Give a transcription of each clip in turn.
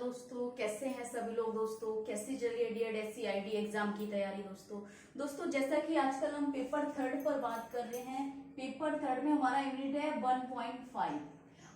दोस्तों, कैसे हैं सभी लोग। दोस्तों कैसी चल रही है DED एग्जाम की तैयारी। दोस्तों जैसा कि आजकल हम पेपर थर्ड पर बात कर रहे हैं। पेपर थर्ड में हमारा यूनिट है 1.5।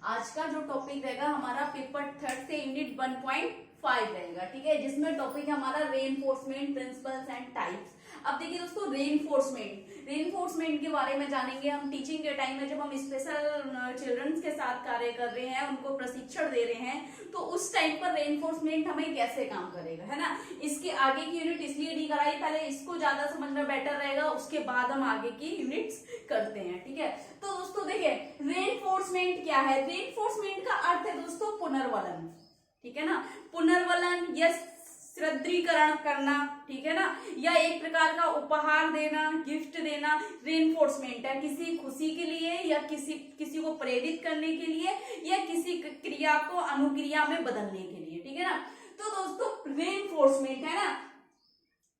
आज का जो टॉपिक रहेगा हमारा पेपर थर्ड से यूनिट 1.5 रहेगा, ठीक है, जिसमें टॉपिक है हमारा रेनफोर्समेंट प्रिंसिपल्स एंड टाइप्स। अब देखिए दोस्तों, रेनफोर्समेंट के बारे में जानेंगे हम। टीचिंग के टाइम में जब हम स्पेशल चिल्ड्रंस के साथ कार्य कर रहे हैं, उनको प्रशिक्षण दे रहे हैं, तो उस टाइम पर रेनफोर्समेंट हमें कैसे काम करेगा, है ना। इसके आगे की यूनिट इसलिए नहीं कराई, पहले इसको ज्यादा समझना बेटर रहेगा, उसके बाद हम आगे की यूनिट्स करते हैं, ठीक है। तो दोस्तों देखिए, रेनफोर्समेंट क्या है। रेनफोर्समेंट का अर्थ है दोस्तों पुनर्वलन, ठीक है ना। पुनर्वलन या सुदृढ़ीकरण करना, ठीक है ना, या एक प्रकार का उपहार देना, गिफ्ट देना, रेनफोर्समेंट है। किसी खुशी के लिए या किसी को प्रेरित करने के लिए या किसी क्रिया को अनुक्रिया में बदलने के लिए, ठीक है ना। तो दोस्तों रेनफोर्समेंट है ना,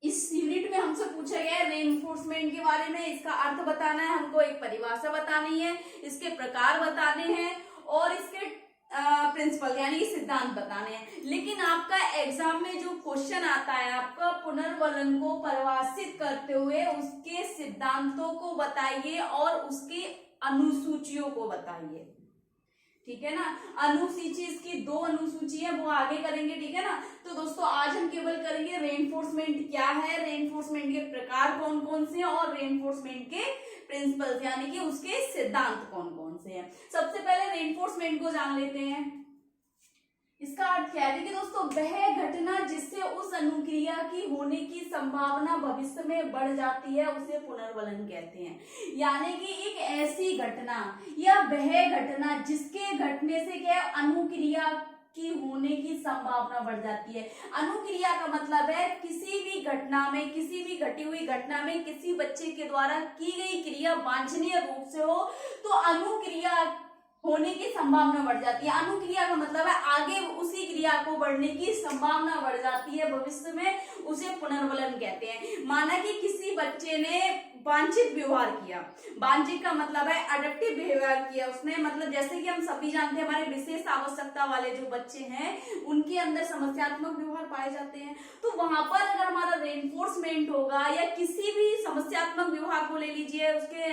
इस यूनिट में हमसे पूछा गया है रेनफोर्समेंट के बारे में। इसका अर्थ बताना है हमको, एक परिभाषा बतानी है, इसके प्रकार बताने हैं और इसके प्रिंसिपल यानी कि सिद्धांत बताने हैं। लेकिन आपका एग्जाम में जो क्वेश्चन आता है, आपका पुनर्वलन को परिभाषित करते हुए उसके सिद्धांतों को बताइए और उसकी अनुसूचियों को बताइए, ठीक है ना। अनुसूची, इसकी 2 अनुसूची है, वो आगे करेंगे, ठीक है ना। तो दोस्तों आज हम केवल करेंगे रेनफोर्समेंट क्या है, रेनफोर्समेंट के प्रकार कौन कौन से हैं और रेनफोर्समेंट के प्रिंसिपल्स यानी कि उसके सिद्धांत कौन कौन से हैं। सबसे पहले रेनफोर्समेंट को जान लेते हैं। इसका अर्थ क्या है कि दोस्तों, वह घटना जिससे उस अनुक्रिया की होने की संभावना भविष्य में बढ़ जाती है उसे पुनर्वलन कहते हैं। यानी कि एक ऐसी घटना या वह घटना जिसके घटने से क्या अनुक्रिया की होने की संभावना बढ़ जाती है। अनुक्रिया का मतलब है किसी भी घटना में, किसी भी घटी हुई घटना में किसी बच्चे के द्वारा की गई क्रिया वांछनीय रूप से हो तो अनुक्रिया होने की संभावना बढ़ जाती है। अनुक्रिया का मतलब है आगे उसी क्रिया को बढ़ने की संभावना बढ़ जाती है भविष्य में, उसे पुनर्वलन कहते हैं। माना कि किसी बच्चे ने वांछित व्यवहार किया, वांछित का मतलब है अडप्टिव बिहेवियर किया उसने, मतलब जैसे कि हम सभी जानते हैं हमारे विशेष आवश्यकता वाले जो बच्चे हैं उनके अंदर समस्यात्मक व्यवहार पाए जाते हैं। तो वहां पर अगर हमारा रेनफोर्समेंट होगा या किसी भी समस्यात्मक व्यवहार को ले लीजिए, उसके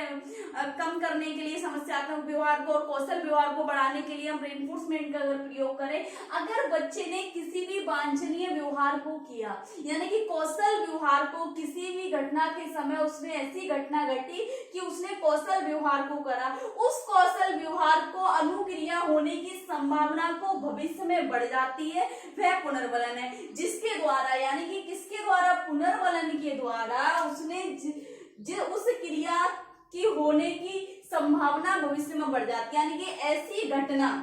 कम करने के लिए समस्यात्मक व्यवहार को और कौशल व्यवहार को बढ़ाने के लिए हम रेनफोर्समेंट का अगर प्रयोग करें, अगर बच्चे ने किसी भी वांछनीय व्यवहार को किया यानी कि कौशल व्यवहार को, किसी भी घटना के समय उसमें ऐसी घटना घटी कि उसने कौशल व्यवहार को करा, उस कौशल व्यवहार को अनुक्रिया होने की संभावना को भविष्य में बढ़ जाती है, वह पुनर्वलन है। जिसके द्वारा यानी कि किसके द्वारा, पुनर्वलन के द्वारा उसने उस क्रिया की होने की संभावना भविष्य में बढ़ जाती है। यानी कि ऐसी घटना,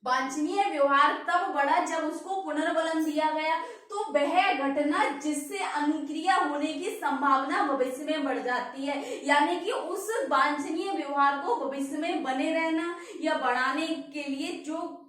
वांछनीय व्यवहार तब बढ़ा जब उसको पुनर्वलन दिया गया, तो वह घटना जिससे अनुक्रिया होने की संभावना भविष्य में बढ़ जाती है। यानी कि उस वांछनीय व्यवहार को भविष्य में बने रहना या बढ़ाने के लिए जो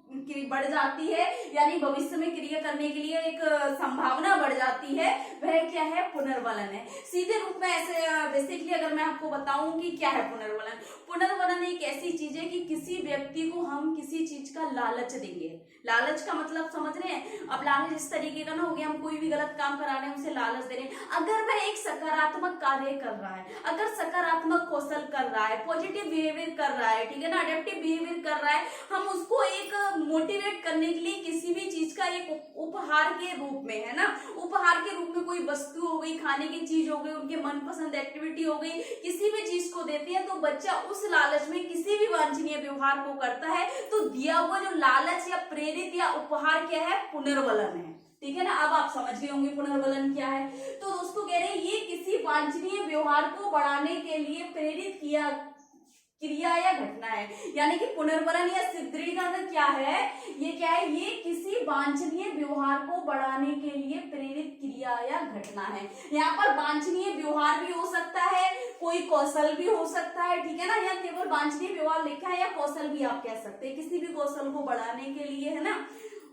बढ़ जाती है, यानी भविष्य में क्रिया करने के लिए एक संभावना बढ़ जाती है, वह क्या है, पुनर्वलन है। सीधे रूप में ऐसे बेसिकली अगर मैं आपको बताऊं कि क्या है पुनर्वलन, पुनर्वलन एक ऐसी चीज है कि किसी व्यक्ति को हम किसी चीज का लालच देंगे। लालच का मतलब समझ रहे हैं। अब लालच इस तरीके का ना हो गया, हम कोई भी गलत काम करा रहे हैं उसे लालच दे रहे हैं। अगर वह एक सकारात्मक कार्य कर रहा है, अगर सकारात्मक कौशल कर रहा है, पॉजिटिव बिहेवियर कर रहा है, ठीक है ना, अडेप्टिव बिहेवियर कर रहा है, हम उसको एक मोटिवेट करने के लिए किसी भी चीज का एक उपहार के रूप में, है ना, उपहार के रूप में कोई वस्तु हो गई, खाने की चीज हो गई, उनके मनपसंद एक्टिविटी हो गई, किसी भी चीज को देते हैं तो बच्चा उस लालच में किसी भी वांछनीय व्यवहार को करता है। तो दिया हुआ जो लालच या प्रेरित या उपहार क्या है, पुनर्वलन है, ठीक है ना। अब आप समझ गए होंगे पुनर्वलन क्या है। तो दोस्तों कह रहे हैं ये किसी वांछनीय व्यवहार को बढ़ाने के लिए प्रेरित किया क्रिया या घटना है। यानी कि पुनर्वलन या सुदृढ़ीकरण क्या है, ये क्या है, ये किसी वांछनीय व्यवहार को बढ़ाने के लिए प्रेरित क्रिया या घटना है। यहाँ पर वांछनीय व्यवहार भी हो सकता है, कोई कौशल भी हो सकता है, ठीक है ना। यहाँ केवल वांछनीय व्यवहार लिखा है या कौशल भी आप कह सकते हैं, किसी भी कौशल को बढ़ाने के लिए, है ना,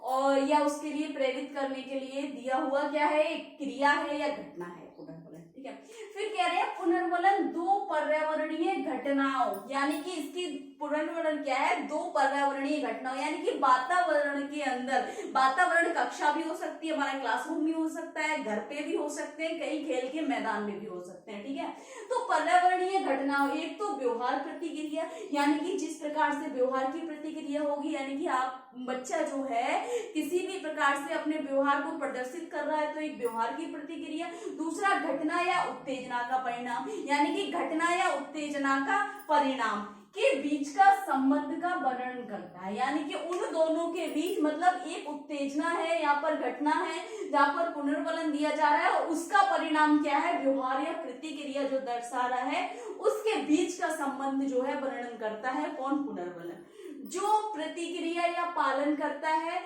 और या उसके लिए प्रेरित करने के लिए दिया हुआ क्या है, क्रिया है या घटना है पुनर्वलन, ठीक है। ठीक है। फिर कह रहे हैं पुनर्वलन दो पर्यावरणीय घटनाओं, यानी कि इसकी पुनर्वलन क्या है, दो पर्यावरणीय घटनाओं, यानी कि वातावरण के अंदर, वातावरण कक्षा भी हो सकती है, हमारा क्लासरूम भी हो सकता है, घर पे भी हो सकते हैं, कई खेल के मैदान में भी हो सकते हैं, ठीक है। तो पर्यावरणीय घटनाओं, एक तो व्यवहार प्रतिक्रिया, यानी कि जिस प्रकार से व्यवहार की प्रतिक्रिया होगी, यानी कि आप बच्चा जो है किसी भी प्रकार से अपने व्यवहार को प्रदर्शित कर रहा है तो एक व्यवहार की प्रतिक्रिया। दूसरा घटना या उत्तेजना का परिणाम, यानी कि घटना या उत्तेजना का परिणाम के बीच का संबंध का वर्णन करता है, यानी कि उन दोनों के बीच, मतलब एक उत्तेजना है, यहाँ पर घटना है जहाँ पर पुनर्वलन दिया जा रहा है और उसका परिणाम क्या है, व्यवहार या प्रतिक्रिया जो दर्शा रहा है, उसके बीच का संबंध जो है वर्णन करता है कौन, पुनर्वलन। जो प्रतिक्रिया या पालन करता है,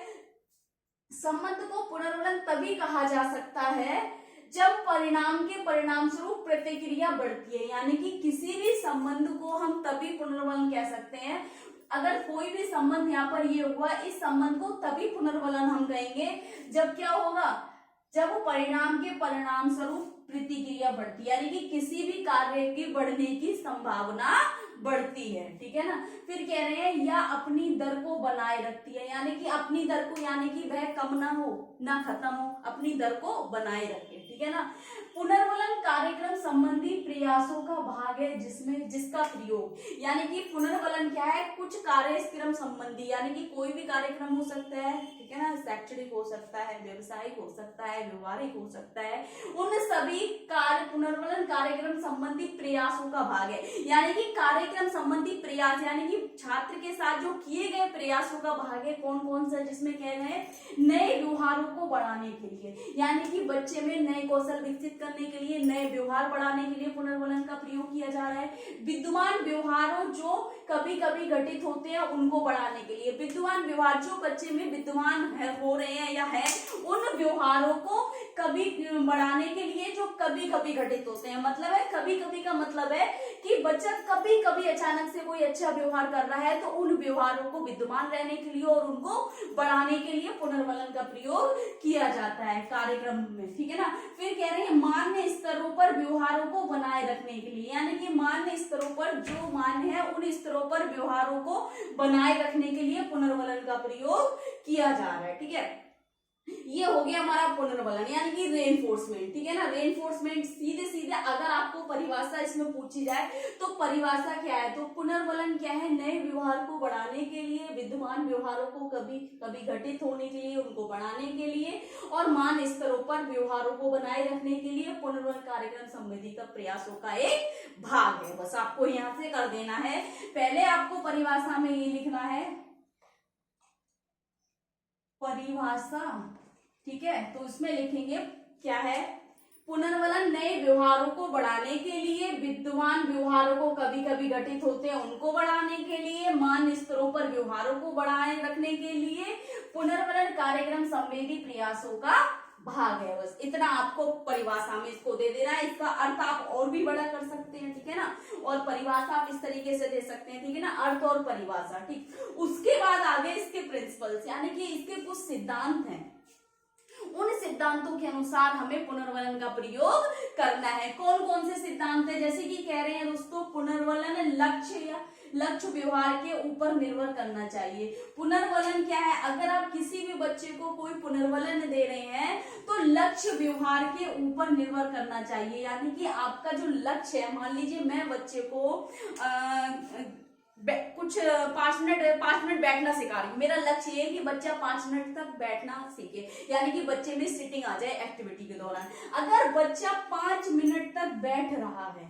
संबंध को पुनर्वलन तभी कहा जा सकता है जब परिणाम के परिणाम स्वरूप प्रतिक्रिया बढ़ती है, यानी कि किसी भी संबंध को हम तभी पुनर्वलन कह सकते हैं, अगर कोई भी संबंध यहाँ पर ये हुआ, इस संबंध को तभी पुनर्वलन हम कहेंगे जब क्या होगा, जब परिणाम के परिणाम स्वरूप प्रतिक्रिया बढ़ती है, यानी कि किसी भी कार्य के बढ़ने की संभावना बढ़ती है, ठीक है ना। फिर कह रहे हैं या अपनी दर को बनाए रखती है, यानी कि अपनी दर को, यानी कि वह कम ना हो ना खत्म हो, अपनी दर को बनाए रखे, ठीक है ना। पुनर्वलन कार्यक्रम संबंधी प्रयासों का भाग है जिसका प्रयोग, यानी कि पुनर्वलन क्या है, कुछ कार्यक्रम संबंधी, यानी कि कोई भी कार्यक्रम हो सकता है, ठीक है ना, शैक्षणिक हो सकता है, व्यवसायिक हो सकता है, व्यवहारिक हो सकता है, उन सभी पुनर्वलन कार्यक्रम संबंधी प्रयासों का भाग है, यानी कि कार्यक्रम संबंधी प्रयास, यानी कि छात्र के साथ जो किए गए प्रयासों का भाग है, कौन कौन सा, जिसमें कह रहे हैं नए व्यवहारों को बढ़ाने के लिए, यानी कि बच्चे में नए कौशल विकसित करने के लिए, नए व्यवहार बढ़ाने के लिए पुनर्वलन का प्रयोग किया जा रहा है। विद्यमान व्यवहारों जो कभी कभी घटित होते हैं उनको बढ़ाने के लिए, विद्यमान व्यवहार जो बच्चे में विद्यमान हो रहे हैं या है, उन व्यवहारों को कभी बढ़ाने के लिए जो कभी कभी घटित होते हैं, मतलब है कभी कभी का मतलब है कि बच्चा कभी कभी अचानक से कोई अच्छा व्यवहार कर रहा है तो उन व्यवहारों को विद्यमान रहने के लिए और उनको बढ़ाने के लिए पुनर्वलन का प्रयोग किया जाता है कार्यक्रम में, ठीक है ना। फिर कह रहे हैं मान्य स्तरों पर व्यवहारों को बनाए रखने के लिए, यानी कि मान्य स्तरों पर, जो मान्य है उन स्तरों पर व्यवहारों को बनाए रखने के लिए पुनर्वलन का प्रयोग किया जा रहा है, ठीक है। ये हो गया हमारा पुनर्वलन, यानी कि रेनफोर्समेंट, ठीक है ना। रेनफोर्समेंट सीधे सीधे अगर आपको परिभाषा इसमें पूछी जाए तो परिभाषा क्या है, तो पुनर्वलन क्या है, नए व्यवहार को बढ़ाने के लिए, विद्यमान व्यवहारों को कभी कभी घटित होने के लिए, उनको बढ़ाने के लिए और मान स्तरों पर व्यवहारों को बनाए रखने के लिए पुनर्वलन कार्यक्रम संबंधी का प्रयासों का एक भाग है। बस आपको यहाँ से कर देना है, पहले आपको परिभाषा में ये लिखना है परिभाषा, ठीक है, तो इसमें लिखेंगे क्या है, पुनर्वलन नए व्यवहारों को बढ़ाने के लिए, विद्यमान व्यवहारों को कभी कभी घटित होते हैं उनको बढ़ाने के लिए, मान स्तरों पर व्यवहारों को बढ़ाए रखने के लिए पुनर्वलन कार्यक्रम संबंधी प्रयासों का भाग है। बस इतना आपको परिभाषा में इसको दे देना है, इसका अर्थ आप और भी बड़ा कर सकते हैं, ठीक है ना, और परिभाषा आप इस तरीके से दे सकते हैं, ठीक है ना, अर्थ और परिभाषा, ठीक। उसके बाद आगे इसके प्रिंसिपल्स, यानी कि इसके कुछ सिद्धांत हैं, उन सिद्धांतों के अनुसार हमें पुनर्वलन का प्रयोग करना है। कौन कौन से सिद्धांत है, जैसे कि कह रहे हैं दोस्तों, पुनर्वलन लक्ष्य व्यवहार के ऊपर निर्भर करना चाहिए। पुनर्वलन क्या है, अगर आप किसी भी बच्चे को कोई पुनर्वलन दे रहे हैं तो लक्ष्य व्यवहार के ऊपर निर्भर करना चाहिए, यानी कि आपका जो लक्ष्य है, मान लीजिए मैं बच्चे को कुछ 5 मिनट बैठना सिखा रही हूँ, मेरा लक्ष्य ये है कि बच्चा 5 मिनट तक बैठना सीखे, यानी कि बच्चे में सिटिंग आ जाए एक्टिविटी के दौरान। अगर बच्चा 5 मिनट तक बैठ रहा है,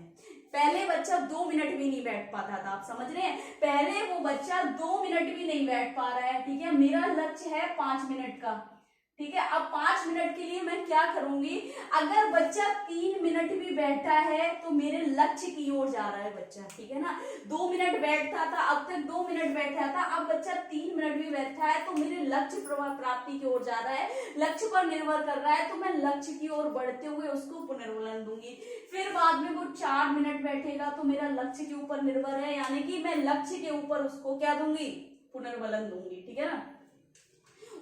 पहले बच्चा 2 मिनट भी नहीं बैठ पाता था, आप समझ रहे हैं, पहले वो बच्चा 2 मिनट भी नहीं बैठ पा रहा है, ठीक है, मेरा लक्ष्य है 5 मिनट का, ठीक है। अब 5 मिनट के लिए मैं क्या करूंगी, अगर बच्चा 3 मिनट भी बैठा है तो मेरे लक्ष्य की ओर जा रहा है बच्चा, ठीक है ना। 2 मिनट बैठता था, अब तक 2 मिनट बैठा था, अब बच्चा 3 मिनट भी बैठा है तो मेरे लक्ष्य प्राप्ति की ओर जा रहा है, लक्ष्य पर निर्भर कर रहा है, तो मैं लक्ष्य की ओर बढ़ते हुए उसको पुनर्वलन दूंगी। फिर बाद में वो 4 मिनट बैठेगा तो मेरा लक्ष्य के ऊपर निर्भर है, यानी कि मैं लक्ष्य के ऊपर उसको क्या दूंगी, पुनर्वलन दूंगी, ठीक है ना।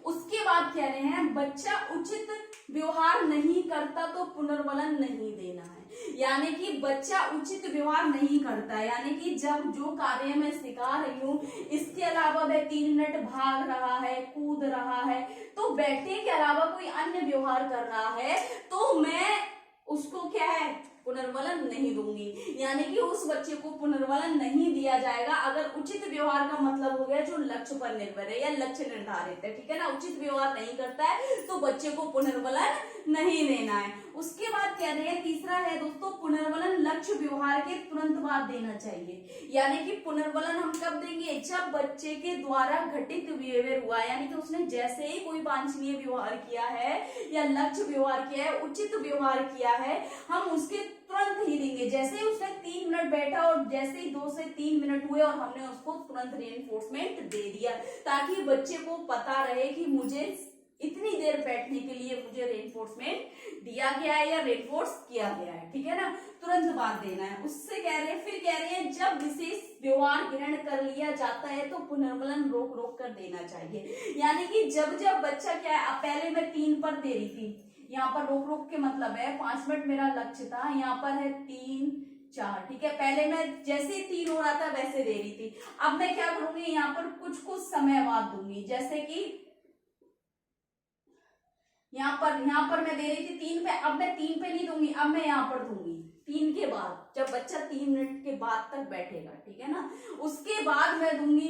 उसके बाद कह रहे हैं बच्चा उचित व्यवहार नहीं करता तो पुनर्वलन नहीं देना है। यानी कि बच्चा उचित व्यवहार नहीं करता, यानी कि जब जो कार्य मैं सिखा रही हूँ इसके अलावा वह 3 मिनट भाग रहा है, कूद रहा है, तो बैठने के अलावा कोई अन्य व्यवहार कर रहा है, तो मैं उसको क्या है पुनर्वलन नहीं दूंगी। यानी कि उस बच्चे को पुनर्वलन नहीं दिया जाएगा अगर उचित व्यवहार का मतलब हो गया जो लक्ष्य पर निर्भर है या लक्ष्य निर्धारित है, ठीक है ना। उचित व्यवहार नहीं करता है तो बच्चे को पुनर्वलन नहीं देना है। उसके बाद कह रहे हैं तीसरा है दोस्तों पुनर्वलन लक्ष्य व्यवहार के तुरंत बाद देना चाहिए। यानी कि पुनर्वलन हम कब देंगे, जब बच्चे के द्वारा घटित बिहेवियर हुआ, यानी कि उसने जैसे ही कोई वांछनीय व्यवहार किया है या लक्ष्य व्यवहार किया है, उचित व्यवहार किया है, हम उसके तुरंत ही देंगे। जैसे ही उसने 3 मिनट बैठा और जैसे ही 2 से 3 मिनट हुए और हमने उसको तुरंत रीइंफोर्समेंट दे दिया, ताकि बच्चे को पता रहे कि मुझे इतनी देर बैठने के लिए मुझे रीइंफोर्समेंट दिया गया है या रीइंफोर्स किया गया है, ठीक है ना। तुरंत बाद देना है। उससे कह रहे हैं, फिर कह रहे हैं जब विशेष व्यवहार ग्रहण कर लिया जाता है तो पुनर्वलन रोक रोक कर देना चाहिए। यानी कि जब जब बच्चा क्या है, अब पहले मैं 3 पर दे रही थी, यहाँ पर रोक रोक के मतलब है 5 मिनट मेरा लक्ष्य था, यहाँ पर है 3 4, ठीक है। पहले मैं जैसे ही 3 हो रहा था वैसे दे रही थी, अब मैं क्या करूंगी, यहाँ पर कुछ समय बाद दूंगी। जैसे कि यहाँ पर मैं दे रही थी 3 पे, अब मैं 3 पे नहीं दूंगी, अब मैं यहाँ पर दूंगी 3 के बाद, जब बच्चा 3 मिनट के बाद तक बैठेगा, ठीक है ना। उसके बाद मैं दूंगी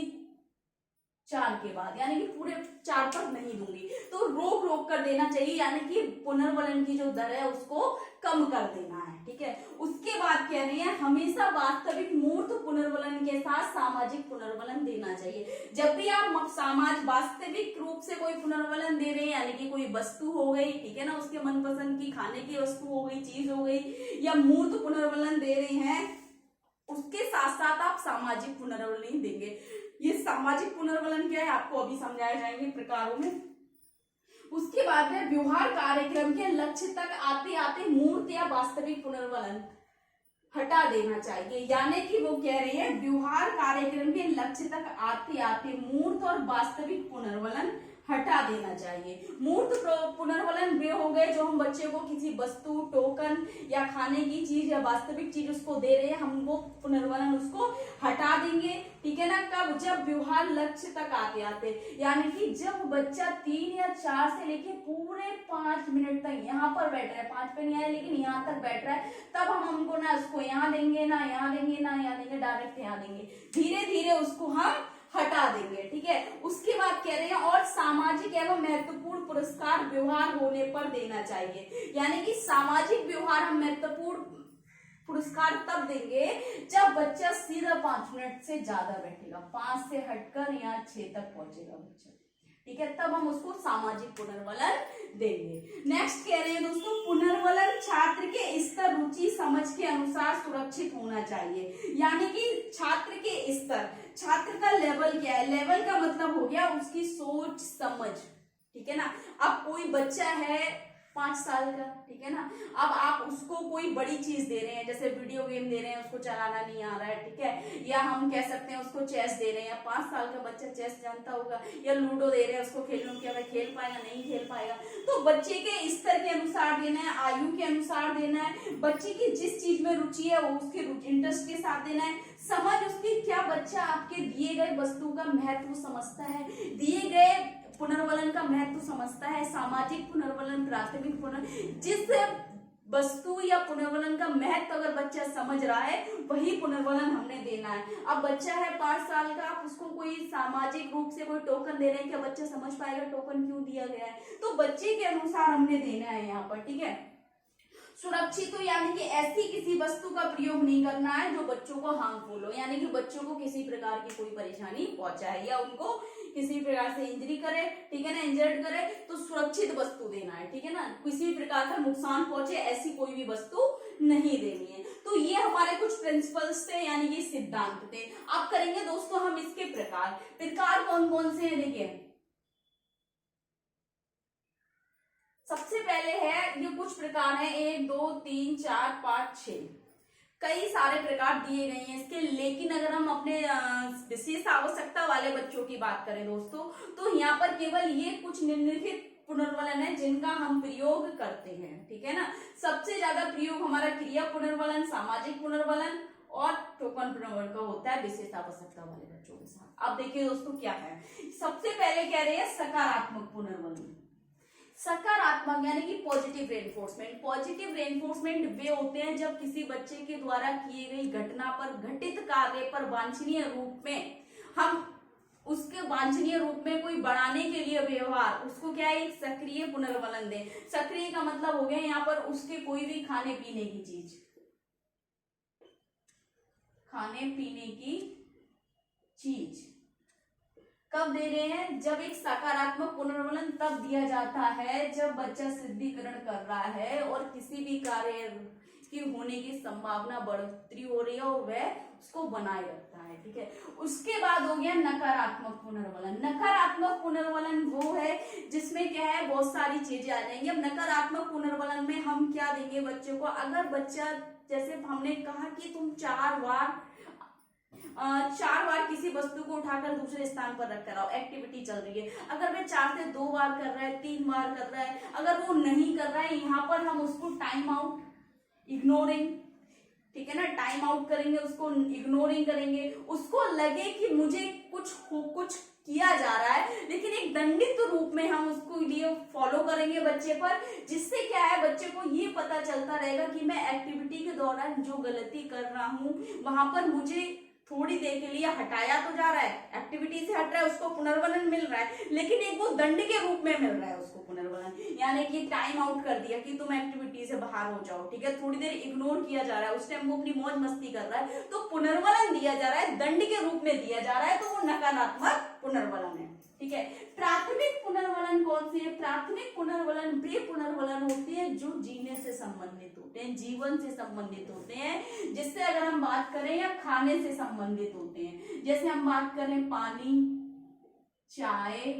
4 के बाद, यानी कि पूरे 4 पर नहीं दूंगी। तो रोक रोक कर देना चाहिए, यानी कि पुनर्वलन की जो दर है उसको कम कर देना है, ठीक है। उसके बाद कह रहे हैं हमेशा वास्तविक मूर्त पुनर्वलन के साथ सामाजिक पुनर्वलन देना चाहिए। जब भी आप समाज वास्तविक रूप से कोई पुनर्वलन दे रहे हैं, यानी कि कोई वस्तु हो गई, ठीक है ना, उसके मनपसंद की खाने की वस्तु हो गई, चीज हो गई, या मूर्त पुनर्वलन दे रहे हैं, उसके साथ साथ आप सामाजिक पुनर्वलन देंगे। ये सामाजिक पुनर्वलन क्या है आपको अभी समझाए जाएंगे प्रकारों में। उसके बाद में व्यवहार कार्यक्रम के लक्ष्य तक आते आते मूर्त या वास्तविक पुनर्वलन हटा देना चाहिए। यानी कि वो कह रहे हैं व्यवहार कार्यक्रम के लक्ष्य तक आते आते मूर्त और वास्तविक पुनर्वलन हटा देना चाहिए। मूर्त पुनर्वलन वे हो गए जो हम बच्चे को किसी वस्तु, टोकन या खाने की चीज या वास्तविक चीज उसको दे रहे हैं, हम वो पुनर्वलन उसको हटा देंगे, ठीक है ना। कब, जब व्यवहार लक्ष्य तक आते आते, यानी कि जब बच्चा 3 या 4 से लेके पूरे 5 मिनट तक यहाँ पर बैठ रहा है, 5 पे नहीं आया लेकिन यहाँ तक बैठ रहा है, तब हम हमको ना उसको यहाँ देंगे, ना यहाँ देंगे, ना यहाँ देंगे, डायरेक्ट यहाँ देंगे। धीरे धीरे उसको हम हटा देंगे, ठीक है। उसके बाद कह रहे हैं और सामाजिक एवं महत्वपूर्ण पुरस्कार व्यवहार होने पर देना चाहिए। यानी कि सामाजिक व्यवहार हम महत्वपूर्ण पुरस्कार तब देंगे जब बच्चा सीधा 5 मिनट से ज्यादा बैठेगा, 5 से हटकर यहाँ 6 तक पहुंचेगा बच्चा, ठीक है, तब हम उसको सामाजिक पुनर्वलन देंगे। नेक्स्ट कह रहे हैं दोस्तों पुनर्वलन छात्र के स्तर, रुचि, समझ के अनुसार सुरक्षित होना चाहिए। यानी कि छात्र के स्तर, छात्र का लेवल क्या है, लेवल का मतलब हो गया उसकी सोच समझ, ठीक है ना। अब कोई बच्चा है 5 साल का, ठीक है ना, अब आप उसको कोई बड़ी चीज दे रहे हैं, जैसे वीडियो गेम दे रहे हैं, उसको चलाना नहीं आ रहा है, ठीक है, या हम कह सकते हैं उसको चेस दे रहे हैं, 5 साल का बच्चा चेस जानता होगा, या लूडो दे रहे हैं उसको खेलने, क्या वह खेल पाएगा, नहीं खेल पाएगा। तो बच्चे के स्तर के अनुसार देना है, आयु के अनुसार देना है, बच्चे की जिस चीज में रुचि है वो उसके इंटरेस्ट के साथ देना है, समझ उसकी, क्या बच्चा आपके दिए गए वस्तु का महत्व समझता है, दिए गए पुनर्वलन का महत्व समझता है, सामाजिक पुनर्वलन, प्राथमिक पुनर्वलन, जिस वस्तु या पुनर्वलन का महत्व अगर बच्चा समझ रहा है वही पुनर्वलन हमने देना है। अब बच्चा है 5 साल का, आप उसको कोई सामाजिक रूप से कोई टोकन दे रहे हैं, क्या बच्चा समझ पाएगा टोकन क्यों दिया गया है, तो बच्चे के अनुसार हमने देना है यहाँ पर, ठीक है। सुरक्षित हो, यानी कि ऐसी किसी वस्तु का प्रयोग नहीं करना है जो बच्चों को हार्मफुल हो, यानी कि बच्चों को किसी प्रकार की कोई परेशानी पहुंचाए या उनको किसी प्रकार से इंजरी करे, ठीक है ना, इंजर्ड करे, तो सुरक्षित वस्तु देना है, ठीक है ना, किसी प्रकार का नुकसान पहुंचे ऐसी कोई भी वस्तु नहीं देनी है। तो ये हमारे कुछ प्रिंसिपल्स थे, यानी कि सिद्धांत थे। अब करेंगे दोस्तों हम इसके प्रकार, प्रकार कौन कौन से हैं, देखिए सबसे पहले है, ये कुछ प्रकार है, 1 2 3 4 5 6 कई सारे प्रकार दिए गए हैं इसके, लेकिन अगर हम अपने विशेष आवश्यकता वाले बच्चों की बात करें दोस्तों, तो यहाँ पर केवल ये कुछ निम्नलिखित पुनर्वलन है जिनका हम प्रयोग करते हैं, ठीक है ना। सबसे ज्यादा प्रयोग हमारा क्रिया पुनर्वलन, सामाजिक पुनर्वलन और टोकन पुनर्वलन का होता है विशेष आवश्यकता वाले बच्चों के साथ। अब देखिए दोस्तों क्या है, सबसे पहले कह रहे हैं सकारात्मक पुनर्वलन। सकारात्मक यानी कि पॉजिटिव रेनफोर्समेंट। पॉजिटिव रेनफोर्समेंट वे होते हैं जब किसी बच्चे के द्वारा किए गई घटना पर, घटित कार्य पर वांछनीय रूप में हम उसके वांछनीय रूप में कोई बढ़ाने के लिए व्यवहार, उसको क्या है, एक सक्रिय पुनर्वलन दें। सक्रिय का मतलब हो गया यहाँ पर उसके कोई भी खाने पीने की चीज, खाने पीने की चीज कब दे रहे हैं, जब एक सकारात्मक पुनर्वलन तब दिया जाता है जब बच्चा सिद्धिकरण कर रहा है और किसी भी कार्य की होने की संभावना बढ़ोतरी हो रही है और वह उसको बनाए रखता है, ठीक है। उसके बाद हो गया नकारात्मक पुनर्वलन। नकारात्मक पुनर्वलन वो है जिसमें क्या है, बहुत सारी चीजें आ जाएंगी। अब नकारात्मक पुनर्वलन में हम क्या देंगे बच्चों को, अगर बच्चा, जैसे हमने कहा कि तुम 4 बार किसी वस्तु को उठाकर दूसरे स्थान पर रख कर आओ, एक्टिविटी चल रही है। अगर वह 4 से 2 बार कर रहा है, 3 बार कर रहा है, अगर वो नहीं कर रहा है, यहाँ पर हम उसको टाइम आउट, इग्नोरिंग, ठीक है ना, टाइम आउट करेंगे, उसको इग्नोरिंग करेंगे। उसको लगे कि मुझे कुछ किया जा रहा है, लेकिन एक दंडित रूप में हम उसको लिए फॉलो करेंगे बच्चे पर, जिससे क्या है, बच्चे को ये पता चलता रहेगा कि मैं एक्टिविटी के दौरान जो गलती कर रहा हूं वहां पर मुझे थोड़ी देर के लिए हटाया तो जा रहा है, एक्टिविटी से हट रहा है, उसको पुनर्वलन मिल रहा है, लेकिन एक वो दंड के रूप में मिल रहा है उसको पुनर्वलन, यानी कि टाइम आउट कर दिया कि तुम एक्टिविटी से बाहर हो जाओ, ठीक है। थोड़ी देर इग्नोर किया जा रहा है, उस टाइम वो अपनी मौज मस्ती कर रहा है, तो पुनर्वलन दिया जा रहा है, दंड के रूप में दिया जा रहा है, तो वो नकारात्मक पुनर्वलन है, ठीक है। प्राथमिक पुनर्वलन कौन से है, प्राथमिक पुनर्वलन वे पुनर्वलन होते हैं जो जीने से संबंधित होते हैं, जीवन से संबंधित होते हैं। जिससे अगर हम बात करें या खाने से संबंधित होते हैं, जैसे हम बात करें पानी, चाय,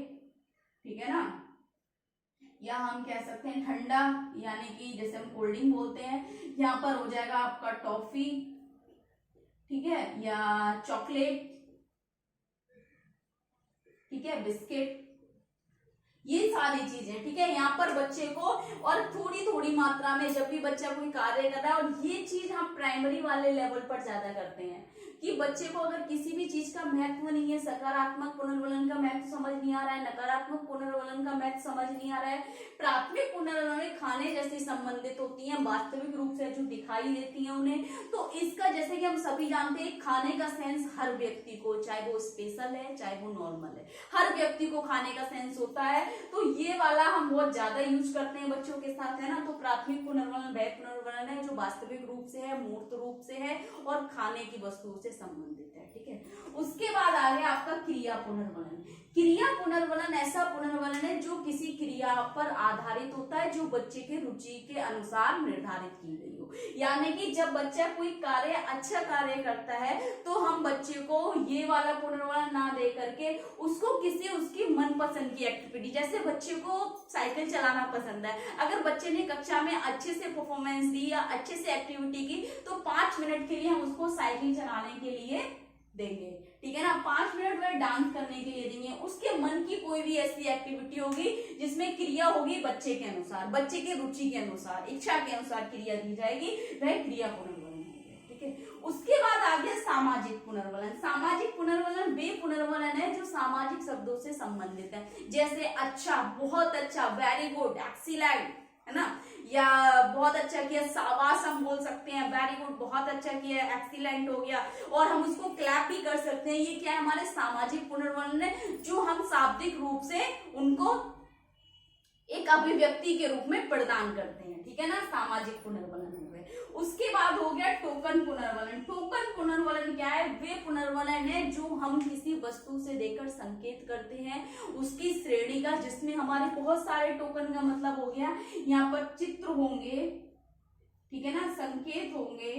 ठीक है ना, या हम कह सकते हैं ठंडा, यानी कि जैसे हम कोल्ड ड्रिंक बोलते हैं, यहाँ पर हो जाएगा आपका टॉफी, ठीक है, या चॉकलेट, ठीक है, बिस्किट, ये सारी चीजें, ठीक है। यहाँ पर बच्चे को, और थोड़ी थोड़ी मात्रा में जब भी बच्चा कोई कार्य कर रहा है, और ये चीज हम प्राइमरी वाले लेवल पर ज्यादा करते हैं कि बच्चे को अगर किसी भी चीज का महत्व नहीं है, सकारात्मक पुनर्वलन का महत्व समझ नहीं आ रहा है, नकारात्मक पुनर्वलन का महत्व समझ नहीं आ रहा है, प्राथमिक पुनर्वलन खाने जैसी संबंधित होती हैं, वास्तविक रूप से जो दिखाई देती हैं उन्हें, तो इसका जैसे कि हम सभी जानते हैं खाने का सेंस हर व्यक्ति को, चाहे वो स्पेशल है चाहे वो नॉर्मल है, हर व्यक्ति को खाने का सेंस होता है, तो ये वाला हम बहुत ज्यादा यूज करते हैं बच्चों के साथ, है ना। तो प्राथमिक पुनर्वलन वह पुनर्वलन है जो वास्तविक रूप से है, मूर्त रूप से है और खाने की वस्तुओं से संबंधित है, ठीक है। उसके बाद आ गया आपका क्रिया पुनर्वलन। क्रिया पुनर्वलन ऐसा पुनर्वलन है जो किसी क्रिया पर आधारित होता है जो बच्चे के रुचि के अनुसार निर्धारित की गई हो, यानी कि जब बच्चा कोई कार्य, अच्छा कार्य करता है, तो हम बच्चे को ये वाला पुनर्वलन ना दे करके उसको किसी उसकी मनपसंद की एक्टिविटी, जैसे बच्चे को साइकिल चलाना पसंद है, अगर बच्चे ने कक्षा में अच्छे से परफॉर्मेंस दी या अच्छे से एक्टिविटी की, तो 5 मिनट के लिए हम उसको साइकिल चलाने के लिए देंगे, ठीक है ना, 5 मिनट में डांस करने के लिए देंगे। उसके मन की कोई भी ऐसी एक्टिविटी होगी जिसमें क्रिया होगी बच्चे के अनुसार, बच्चे के रुचि के अनुसार, इच्छा के अनुसार क्रिया दी जाएगी, वह क्रिया पुनर्वलन है, ठीक है। उसके बाद आ गया सामाजिक पुनर्वलन। सामाजिक पुनर्वलन वे पुनर्वलन है जो सामाजिक शब्दों से संबंधित है, जैसे अच्छा, बहुत अच्छा, वेरी गुड, एक्सीलेंट, है ना, या बहुत अच्छा किया, शाबाश हम बोल सकते हैं, वेरी गुड, बहुत अच्छा किया, एक्सीलेंट हो गया, और हम उसको क्लैप भी कर सकते हैं। ये क्या है, हमारे सामाजिक पुनर्वलन है जो हम शाब्दिक रूप से उनको एक अभिव्यक्ति के रूप में प्रदान करते हैं, ठीक है ना, सामाजिक पुनर्वलन हो गए। उसके बाद हो गया टोकन पुनर्वलन। टोकन पुनर्वलन क्या है, वे पुनर्वलन है जो हम किसी वस्तु से देकर संकेत करते हैं उसकी श्रेणी का, जिसमें हमारे बहुत सारे टोकन का मतलब हो गया, यहाँ पर चित्र होंगे, ठीक है ना, संकेत होंगे,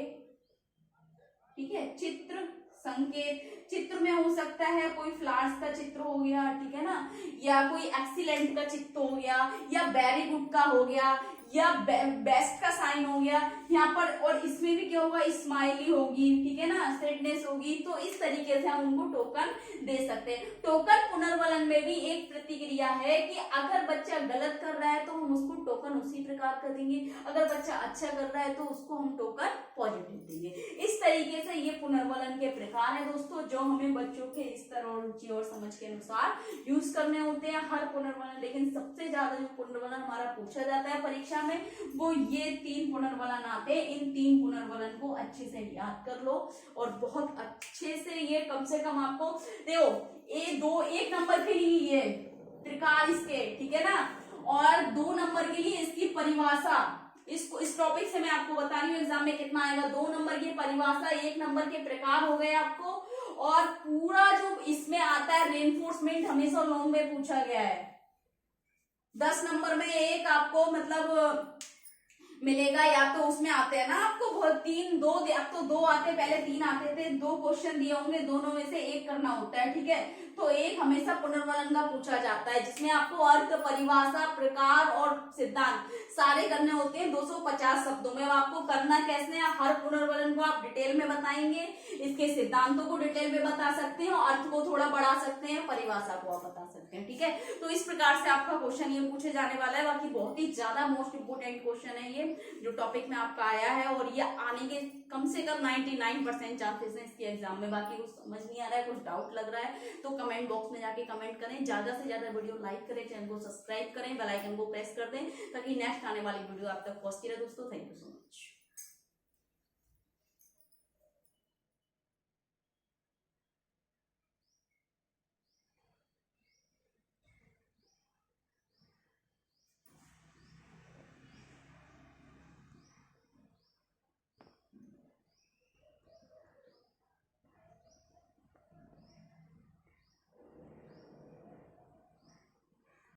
ठीक है, चित्र, संकेत, चित्र में हो सकता है कोई फ्लावर्स का चित्र हो गया, ठीक है ना, या कोई एक्सीलेंट का चित्र हो गया, या वेरी गुड का हो गया, या बेस्ट का साइन हो गया यहाँ पर, और इसमें भी क्या होगा, स्माइली होगी, ठीक है ना, सैडनेस होगी। तो इस तरीके से हम उनको टोकन दे सकते हैं। टोकन पुनर्वलन में भी एक प्रतिक्रिया है कि अगर बच्चा गलत कर रहा है तो हम उसको टोकन उसी प्रकार का देंगे, अगर बच्चा अच्छा कर रहा है तो उसको हम टोकन पॉजिटिव देंगे। इस तरीके से ये पुनर्वलन के प्रकार है दोस्तों, जो हमें बच्चों के स्तर और रुचि और समझ के अनुसार यूज करने होते हैं हर पुनर्वलन। लेकिन सबसे ज्यादा जो पुनर्वलन हमारा पूछा जाता है परीक्षा में वो ये 3 पुनर्वलन आते हैं। इन 3 पुनर्वलन को अच्छे से याद कर लो और बहुत अच्छे से ये कम से कम आपको देखो एक नंबर के लिए ये प्रकार इसके, ठीक है ना, और 2 नंबर के लिए इसकी परिभाषा। इस टॉपिक से मैं आपको बता रही हूँ एग्जाम में कितना आएगा, 2 नंबर की परिभाषा, 1 नंबर के प्रकार हो गए आपको, और पूरा जो इसमें आता है रेनफोर्समेंट हमेशा लॉन्ग में पूछा गया है। 10 नंबर में एक आपको मतलब मिलेगा, या तो उसमें आते हैं ना आपको बहुत 3 2 अब तो 2 आते, पहले 3 आते थे, 2 क्वेश्चन दिए होंगे, दोनों में से एक करना होता है, ठीक है। तो एक हमेशा पुनर्वलन का पूछा जाता है जिसमें आपको अर्थ, परिभाषा, प्रकार और सिद्धांत सारे करने होते हैं 250 शब्दों में। आपको करना कैसे है, हर पुनर्वलन को आप डिटेल में बताएंगे, इसके सिद्धांतों को डिटेल में बता सकते हैं, और अर्थ को थोड़ा बढ़ा सकते हैं, परिभाषा को आप बता सकते हैं, ठीक है। तो इस प्रकार से आपका क्वेश्चन ये पूछे जाने वाला है। बाकी बहुत ही ज्यादा मोस्ट इंपोर्टेंट क्वेश्चन है ये जो टॉपिक में आपका आया है, और ये आने के कम से कम 99% चांसेस हैं इसके एग्जाम में। बाकी कुछ समझ नहीं आ रहा है, कुछ डाउट लग रहा है तो कमेंट बॉक्स में जाके कमेंट करें, ज्यादा से ज्यादा वीडियो लाइक करें, चैनल को सब्सक्राइब करें, बेल आइकन को प्रेस कर दें ताकि नेक्स्ट आने वाली वीडियो आप तक पहुंचती रहे दोस्तों। Thank you so much.